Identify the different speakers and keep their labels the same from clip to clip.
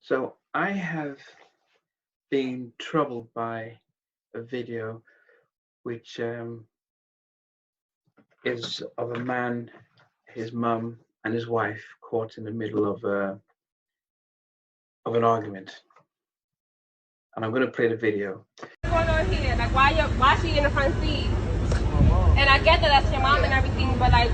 Speaker 1: So I have been troubled by a video which is of a man, his mum, and his wife caught in the middle of an argument. And I'm going to play the video.
Speaker 2: What's going on here? Like, why she in the front seat? And I get that that's your mom and everything, but like,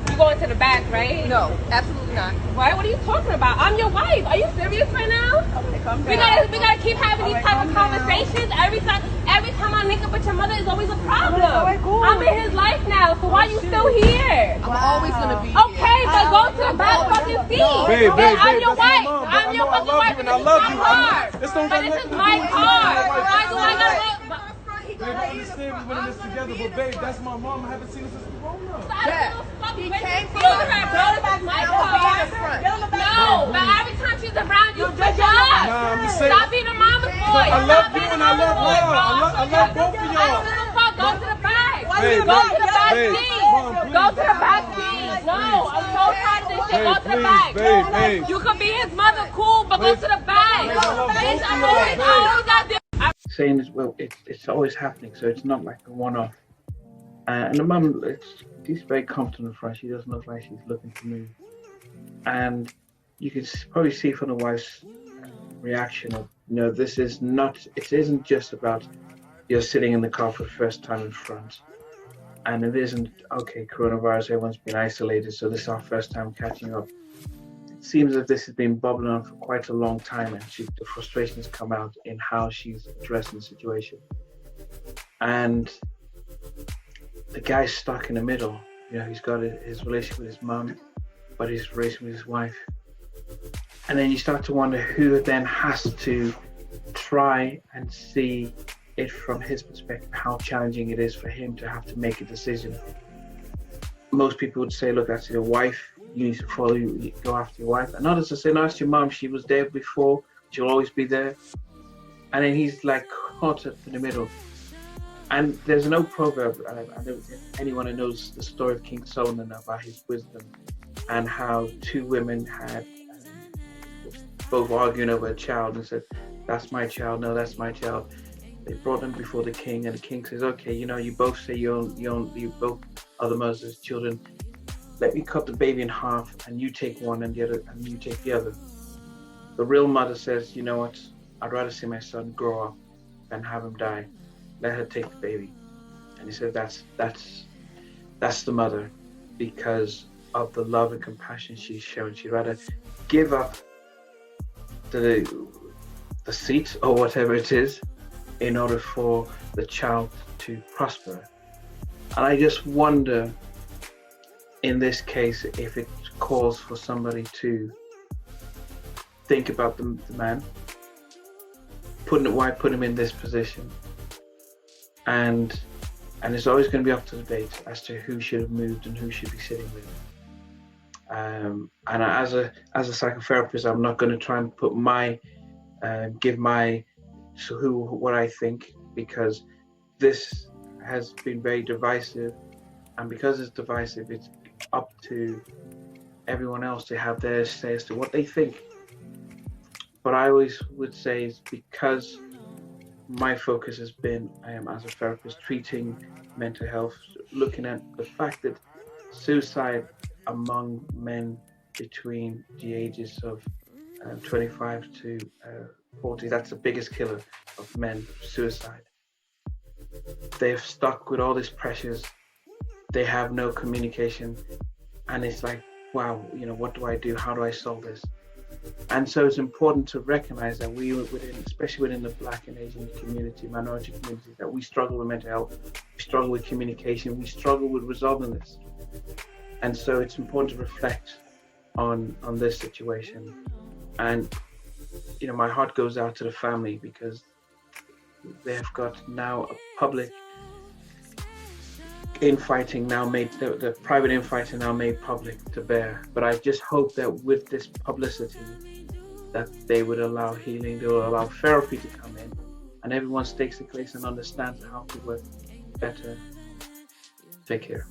Speaker 2: you going to the back, right?
Speaker 3: No, absolutely not.
Speaker 2: Why? What are you talking about? I'm your wife. Are you serious right now?
Speaker 3: Okay, come down.
Speaker 2: We gotta keep having these type of conversations. Every time I link up with your mother, is always a problem.
Speaker 3: Cool.
Speaker 2: I'm in his life now, so why are you still here?
Speaker 3: I'm always gonna be
Speaker 2: Okay, but go to the back fucking seat.
Speaker 4: Babe,
Speaker 2: I'm your wife.
Speaker 4: Mom,
Speaker 2: I'm your fucking wife.
Speaker 4: and I love you.
Speaker 2: But this is my car. Why do I gotta go?
Speaker 4: Babe, I understand we went in this together, but babe, that's my mom. I haven't seen her since Corona.
Speaker 2: He
Speaker 3: came
Speaker 2: from my car. No, but every time she's around, you switch up.
Speaker 4: Nah, I'm just saying.
Speaker 2: Stop being a mama's boy.
Speaker 4: I love you and I love her. I love both of y'all.
Speaker 2: Go to the back.
Speaker 4: Babe,
Speaker 2: Go to the back
Speaker 4: babe,
Speaker 2: seat.
Speaker 4: Mom, please.
Speaker 2: Go to the back seat. No, I'm so tired of this shit. Go to the back.
Speaker 4: Babe.
Speaker 2: You could be his mother, cool, but go to the back.
Speaker 4: Babe, I love both of
Speaker 2: I
Speaker 4: y'all.
Speaker 2: always got this.
Speaker 1: Saying as well, it's always happening, so it's not like a one-off. And the mum, she's very comfortable in front. She doesn't look like she's looking to move. And you can probably see from the wife's reaction of, this is not, it isn't just about you're sitting in the car for the first time in front. And it isn't, okay, coronavirus, everyone's been isolated, so this is our first time catching up. It seems that this has been bubbling on for quite a long time, and the frustration has come out in how she's addressing the situation. And the guy's stuck in the middle. He's got his relationship with his mum, but his relationship with his wife. And then you start to wonder who then has to try and see it from his perspective, how challenging it is for him to have to make a decision. Most people would say, look, that's your wife. You need to follow, you go after your wife. And others will say, no, it's your mum. She was there before. She'll always be there. And then he's like caught up in the middle. And there's an old proverb, I don't know anyone who knows the story of King Solomon about his wisdom and how two women had both arguing over a child and said, that's my child, no, that's my child. They brought them before the king, and the king says, okay, you both say you both are the mother's children. Let me cut the baby in half, and you take one and the other, and you take the other. The real mother says, you know what, I'd rather see my son grow up than have him die. Let her take the baby. And he said, that's the mother, because of the love and compassion she's shown. She'd rather give up the seat or whatever it is in order for the child to prosper. And I just wonder, in this case, if it calls for somebody to think about the man, why put him in this position, and it's always going to be up to debate as to who should have moved and who should be sitting with him. And as a psychotherapist, I'm not going to try and put what I think, because this has been very divisive, and because it's divisive, it's up to everyone else to have their say as to what they think. But I always would say is because my focus has been, as a therapist, treating mental health, looking at the fact that suicide among men between the ages of 25 to 40, that's the biggest killer of men, suicide. They're stuck with all these pressures. They have no communication. And it's like, wow, what do I do? How do I solve this? And so it's important to recognize that especially within the Black and Asian community, minority community, that we struggle with mental health, we struggle with communication, we struggle with resolving this. And so it's important to reflect on this situation. And, my heart goes out to the family, because they've got now a public infighting now made, the private infighting now made public to bear. But I just hope that with this publicity, that they would allow healing, they will allow therapy to come in, and everyone takes the place and understands how to work better. Take care.